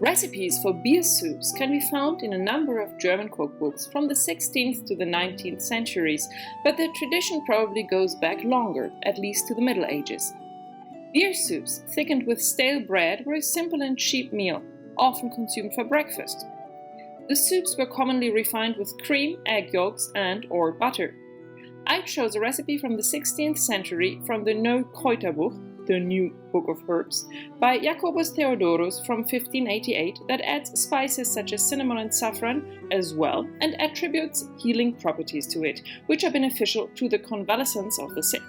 Recipes for beer soups can be found in a number of German cookbooks from the 16th to the 19th centuries, but the tradition probably goes back longer, at least to the Middle Ages. Beer soups, thickened with stale bread, were a simple and cheap meal, often consumed for breakfast. The soups were commonly refined with cream, egg yolks, and/or butter. I chose a recipe from the 16th century from the Neuw Kreuterbuch, the New Book of Herbs, by Jacobus Theodorus from 1588 that adds spices such as cinnamon and saffron as well and attributes healing properties to it, which are beneficial to the convalescence of the sick.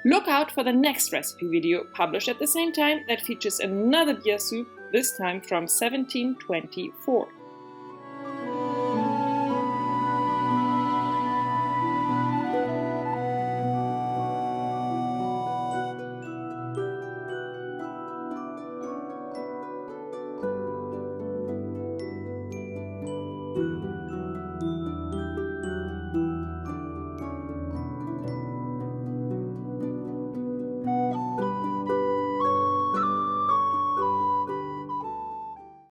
Look out for the next recipe video published at the same time that features another beer soup, this time from 1724.